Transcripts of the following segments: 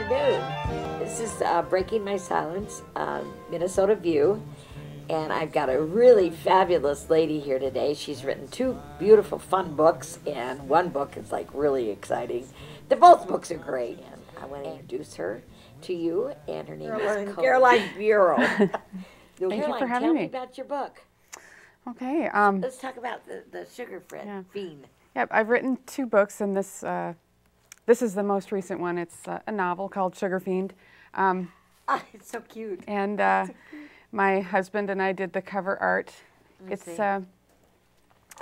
afternoon. This is Breaking My Silence, Minnesota View, and I've got a really fabulous lady here today. She's written 2 beautiful, fun books, and one book is like really exciting. Both books are great, and I want to introduce her to you, and her name is Caroline Bureau. Thank you for having tell me. me about your book. Okay. Let's talk about the Sugarfiend. Yep, I've written 2 books, and this is the most recent one. It's a novel called Sugarfiend. It's so cute. And my husband and I did the cover art. It's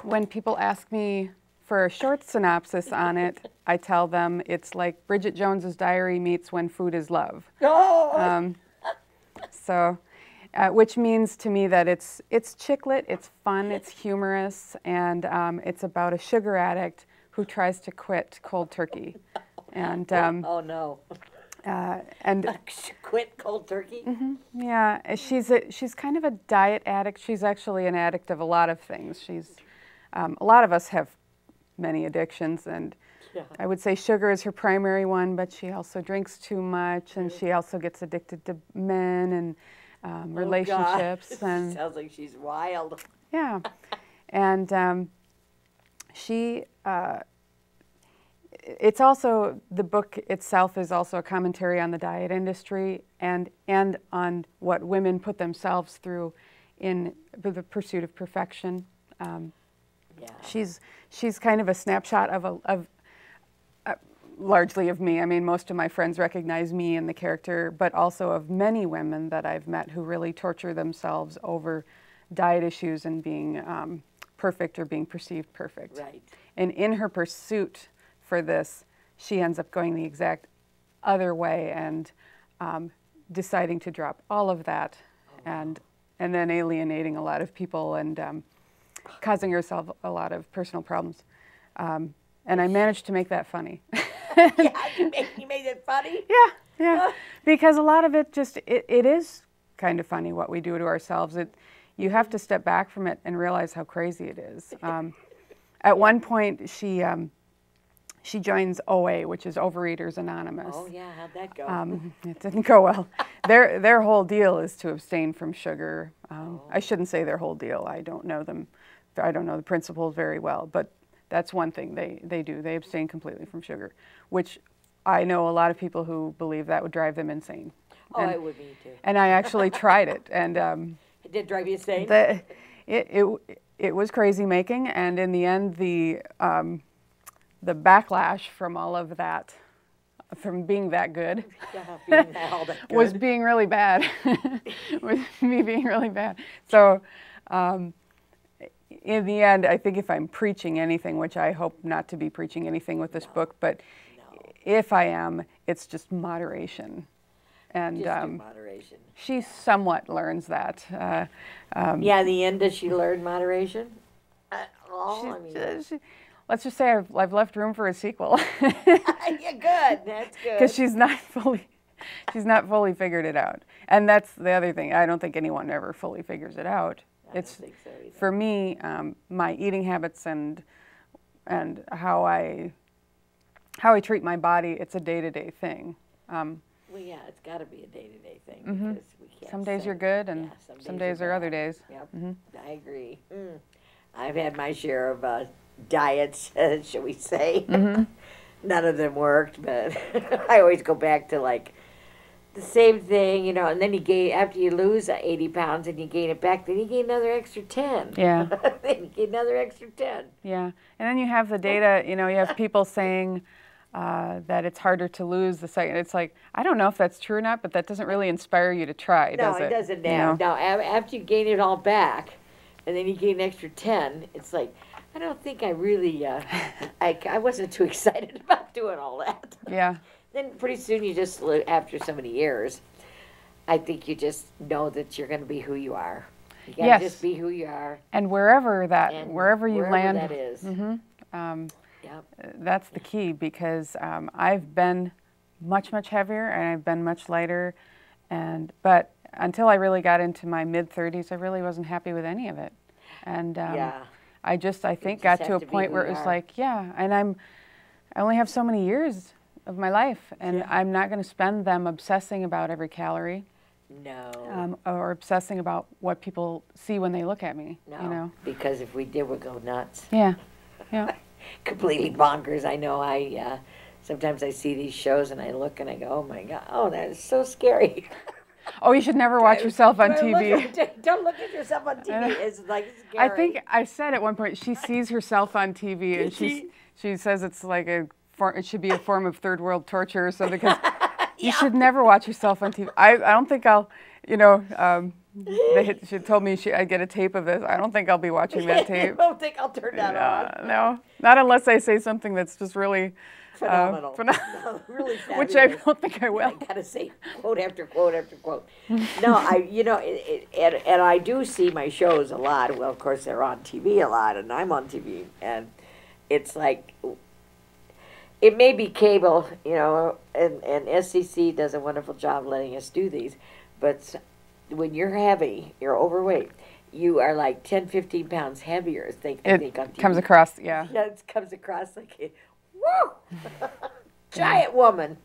when people ask me for a short synopsis on it, I tell them it's like Bridget Jones's Diary meets When Food is Love. Oh! Which means to me that it's chick lit, it's fun, it's humorous, and it's about a sugar addict who tries to quit cold turkey. And oh no! And quit cold turkey? Mm-hmm, yeah, she's kind of a diet addict. She's actually an addict of a lot of things. A lot of us have many addictions, and I would say sugar is her primary one. But she also drinks too much, and she also gets addicted to men and relationships. God. And she sounds like she's wild. Yeah, and it's also, the book itself is also a commentary on the diet industry and on what women put themselves through in the pursuit of perfection. She's kind of a snapshot of largely of me. I mean, most of my friends recognize me in the character, but also of many women that I've met who really torture themselves over diet issues and being perfect or being perceived perfect. Right. And in her pursuit for this, she ends up going the exact other way and deciding to drop all of that and then alienating a lot of people and causing herself a lot of personal problems. And I managed to make that funny. Yeah, you made it funny? Yeah. Because a lot of it just, it is kind of funny what we do to ourselves. You have to step back from it and realize how crazy it is. At one point, she joins OA, which is Overeaters Anonymous. Oh yeah, how'd that go? It didn't go well. Their whole deal is to abstain from sugar. I shouldn't say their whole deal. I don't know them. I don't know the principles very well, but that's one thing they do. They abstain completely from sugar, which I know a lot of people who believe that would drive them insane. Oh, it would me too. And I actually tried it, and it did drive you insane. It was crazy making, and in the end, the backlash from all of that, from being that good, was being really bad. Was me being really bad. So. In the end, I think if I'm preaching anything, which I hope not to be preaching anything with this book, but if I am, it's just moderation. And just moderation. She somewhat learns that. Yeah, in the end, does she learn moderation? Let's just say I've left room for a sequel. Yeah, good. That's good. Because she's not fully figured it out. And that's the other thing. I don't think anyone ever fully figures it out. It's, think so either. For me, my eating habits and how I treat my body, it's a day-to-day thing. Well, yeah, it's got to be a day-to-day thing because we can't. Some days you're good, and some days are other days. Yep, I agree. I've had my share of diets, shall we say. None of them worked, but I always go back to like the same thing, you know, and then you gain, after you lose 80 pounds and you gain it back, then you gain another extra 10. Yeah. Then you gain another extra 10. Yeah. And then you have the data, you know, you have people saying that it's harder to lose the second. It's like, I don't know if that's true or not, but that doesn't really inspire you to try, does it? No, it doesn't now. Now, after you gain it all back, and then you gain an extra 10, it's like, I don't think I really, I wasn't too excited about doing all that. Yeah. Then pretty soon you just, after so many years, I think you just know that you're going to be who you are. You got to just be who you are. And wherever you land, that is. That's the key, because I've been much heavier and I've been much lighter, but until I really got into my mid-30s, I really wasn't happy with any of it. And I think got to a point where it was like, and I only have so many years of my life, and I'm not going to spend them obsessing about every calorie. No. Or obsessing about what people see when they look at me. No, you know? because if we did, we'd go nuts. Yeah, yeah. Completely bonkers. I know. Sometimes I see these shows and I look and I go, oh my God, oh, that is so scary. Oh, you should never watch yourself on TV. Don't look at yourself on TV. It's like scary. I think I said at one point she sees herself on TV and she says it's like it should be a form of third world torture or something, because you should never watch yourself on TV. I don't think I'll, you know, she told me I'd get a tape of this. I don't think I'll be watching that tape. I don't think I'll turn that on. No, not unless I say something that's just really phenomenal. No, really fabulous. Which I don't think I will. I gotta say quote after quote after quote. No, you know, and I do see my shows a lot. Well, of course, they're on TV a lot, and I'm on TV, and it's like, it may be cable, you know, and SCC does a wonderful job letting us do these, but when you're heavy, you're overweight, you are like 10, 15 pounds heavier, I think on TV. It comes across, yeah. Yeah, it comes across like, woo! Giant woman.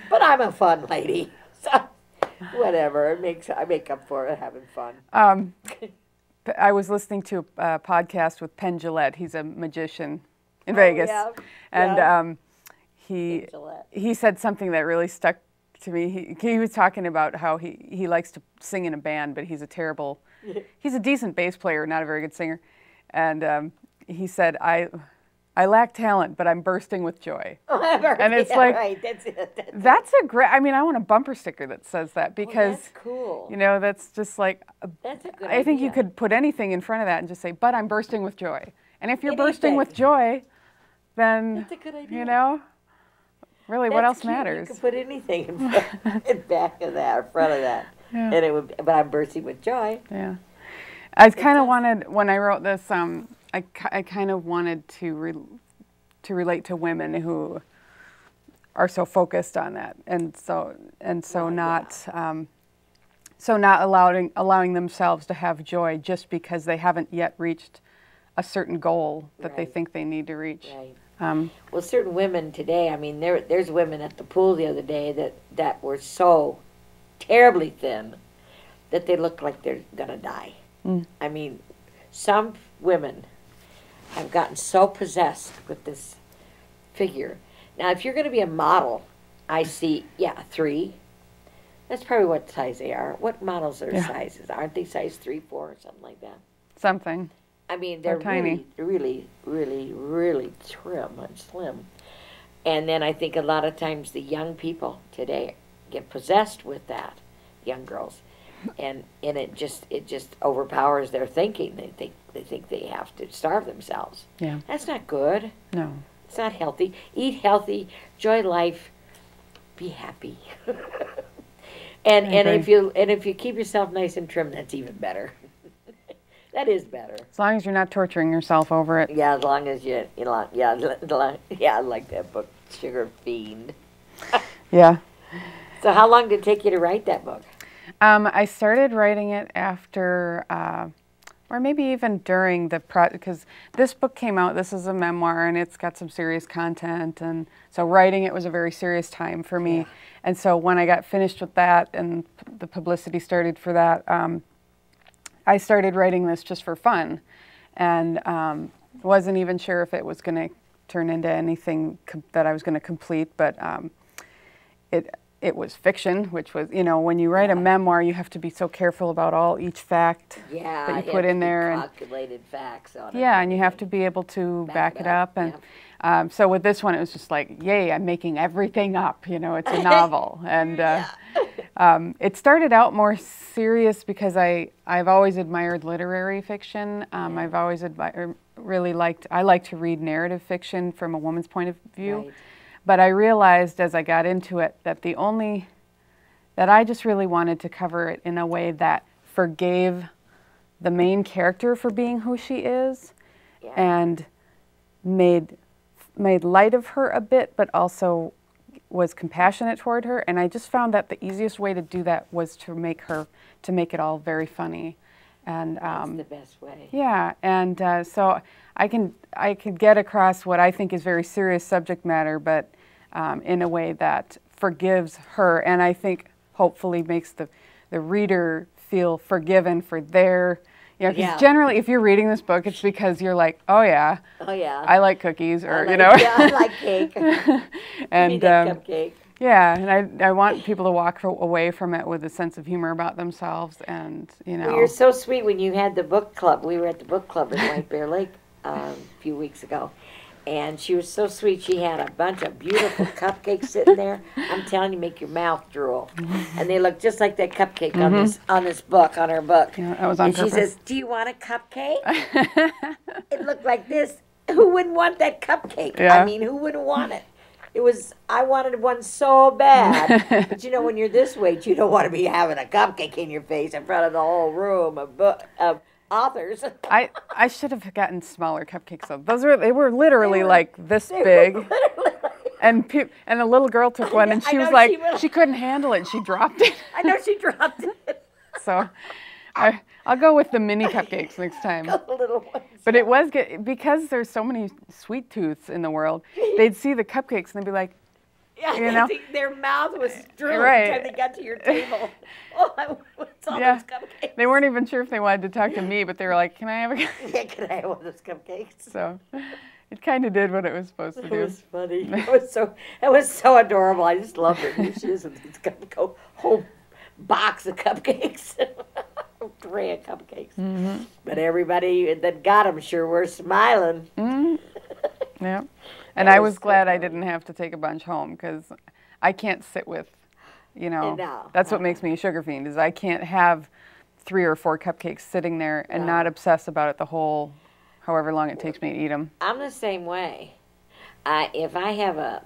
But I'm a fun lady, so whatever. I make up for it having fun. I was listening to a podcast with Penn Jillette. He's a magician in Vegas. Yeah. And he said something that really stuck to me. He was talking about how he likes to sing in a band, but he's a decent bass player, not a very good singer. And he said, I lack talent, but I'm bursting with joy. And it's like, right. that's a great, I mean, I want a bumper sticker that says that, because, that's cool. you know, that's just like, that's a good I think idea. you could put anything in front of that and just say, but I'm bursting with joy. And if you're bursting with joy, then, that's a good idea. you know, really, what else cute. matters? You could put anything in back of that, or front of that. Yeah. And it would, but I'm bursting with joy. Yeah. I kind of wanted, when I wrote this, I kind of wanted to relate to women who are so focused on that, and so not allowing themselves to have joy just because they haven't yet reached a certain goal that they think they need to reach. Right. Well, certain women today, I mean, there's women at the pool the other day that were so terribly thin that they looked like they're gonna die. I mean, some women have gotten so possessed with this figure. Now, if you're going to be a model, I see, 3. That's probably what size they are. What models are sizes? Aren't they size 3, 4, or something like that? Something. I mean, they're tiny. Really, really, really trim and slim. And then I think a lot of times the young people today get possessed with that, young girls. And it just overpowers their thinking. They think they have to starve themselves. Yeah. That's not good. No. It's not healthy. Eat healthy, enjoy life, be happy. and if you keep yourself nice and trim, that's even better. That is better. As long as you're not torturing yourself over it. Yeah, as long as you know, I like that book, Sugarfiend. Yeah. So how long did it take you to write that book? I started writing it after, or maybe even during because this book came out, this is a memoir, and it's got some serious content, and so writing it was a very serious time for me. Yeah. And so when I got finished with that and the publicity started for that, I started writing this just for fun, and wasn't even sure if it was going to turn into anything that I was going to complete, but it was fiction, which was, you know, when you write a memoir, you have to be so careful about each fact that you put in there. Calculated facts on it. Yeah, and you have to be able to back it up. And so with this one, it was just like, yay, I'm making everything up. You know, it's a novel. And it started out more serious because I've always admired literary fiction. I've always I like to read narrative fiction from a woman's point of view. Right. But I realized as I got into it that that I just really wanted to cover it in a way that forgave the main character for being who she is, and made light of her a bit, but also was compassionate toward her. And I just found that the easiest way to do that was to make it all very funny. And that's the best way. Yeah, and so I could get across what I think is very serious subject matter, but in a way that forgives her, and I think hopefully makes the reader feel forgiven for their, you know, because generally if you're reading this book, it's because you're like, oh yeah, I like cookies, or like, you know, yeah, I like cake, and cupcake. Yeah, and I want people to walk away from it with a sense of humor about themselves, and you know. Well, you're so sweet when you had the book club. We were at the book club in White Bear Lake a few weeks ago, and she was so sweet. She had a bunch of beautiful cupcakes sitting there. I'm telling you, make your mouth drool. And they look just like that cupcake on this book, on her book. Yeah, that was on purpose. She says, "Do you want a cupcake?" It looked like this. Who wouldn't want that cupcake? Yeah. I mean, who wouldn't want it? I wanted one so bad. But you know, when you're this weight, you don't want to be having a cupcake in your face in front of the whole room of authors. I should have gotten smaller cupcakes though. They were literally like this big. And the little girl took one, and she was like, she couldn't handle it. She dropped it. I know, she dropped it. So I'll go with the mini cupcakes next time. The little ones. But it was good, because there's so many sweet tooths in the world. They'd see the cupcakes and they'd be like, you know, their mouth was drooling by the time they got to your table. Oh, what's all those cupcakes? They weren't even sure if they wanted to talk to me, but they were like, "Can I have a?" Yeah, can I have one of those cupcakes? So it kind of did what it was supposed to do. It was funny. It was so adorable. I just loved it. Here she is with this whole box of cupcakes. Tray of cupcakes. But everybody that got them sure were smiling. Yeah. And I was glad I didn't have to take a bunch home, because I can't sit with, you know, that's what makes me a sugar fiend, is I can't have 3 or 4 cupcakes sitting there and not obsess about it the whole, however long it takes me to eat them. I'm the same way. If I have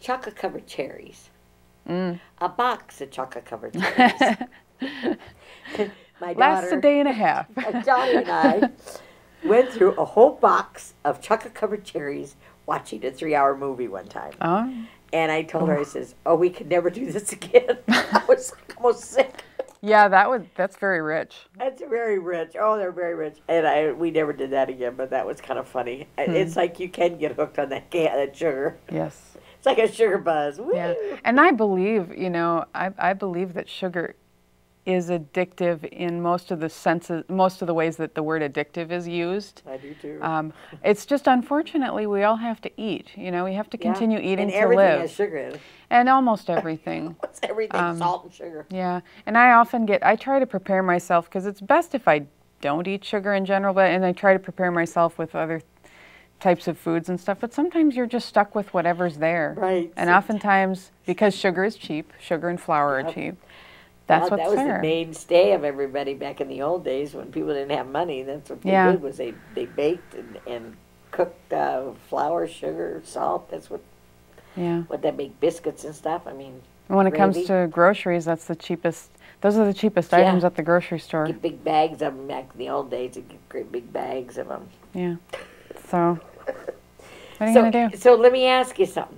chocolate covered cherries, a box of chocolate covered cherries. My daughter, lasts a day and a half. Johnny and I went through a whole box of chocolate-covered cherries watching a 3-hour movie one time. Oh. And I told her, I says, "Oh, we could never do this again." I was almost sick. Yeah, that's very rich. That's very rich. Oh, they're very rich. And we never did that again, but that was kind of funny. It's like you can get hooked on that sugar. Yes. It's like a sugar buzz. Woo! Yeah. And I believe, you know, I believe that sugar is addictive in most of the ways that the word addictive is used. I do too. It's just, unfortunately, we all have to eat. You know, we have to continue eating to live. And everything has sugar in it. And almost everything. It's everything, salt and sugar. Yeah. And I try to prepare myself, because it's best if I don't eat sugar in general, and I try to prepare myself with other types of foods and stuff, but sometimes you're just stuck with whatever's there. Right. And oftentimes, because sugar is cheap, sugar and flour are cheap, that's what's there. That was the mainstay of everybody back in the old days when people didn't have money. That's what they did, was they baked and cooked flour, sugar, salt. That's what they make biscuits and stuff. I mean, when it comes to groceries, that's the cheapest. Those are the cheapest items at the grocery store. Get big bags of them back in the old days. They'd get great big bags of them. Yeah. So, what are you going to do? So let me ask you something.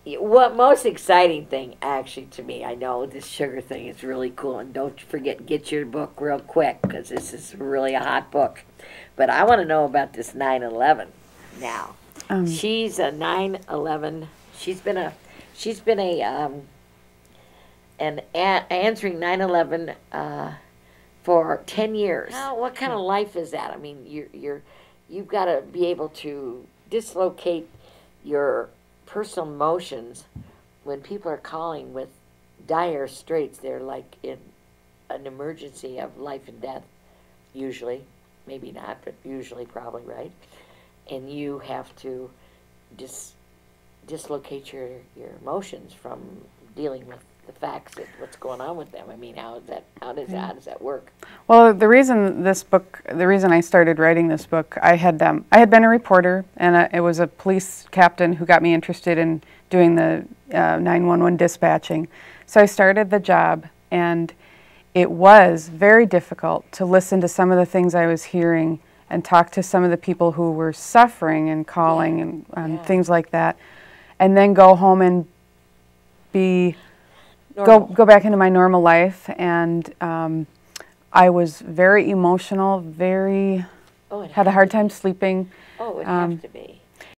What most exciting thing, actually, to me, I know this sugar thing is really cool, and don't forget, get your book real quick, because this is really a hot book. But I want to know about this 9/11 now. She's a 9/11. She's been answering 9/11 for 10 years. Now, what kind of life is that? I mean, you've got to be able to dislocate your personal emotions when people are calling with dire straits. They're like in an emergency of life and death, usually, maybe not, but usually probably, right? And you have to dislocate your emotions from dealing with the facts of what's going on with them. I mean, how does that work? Well, the reason I started writing this book, I had been a reporter, and it was a police captain who got me interested in doing the 911 dispatching. So I started the job, and it was very difficult to listen to some of the things I was hearing and talk to some of the people who were suffering and calling and things like that, and then go home and go back into my normal life. And I was very emotional, had a hard time sleeping. Oh, it would have to be.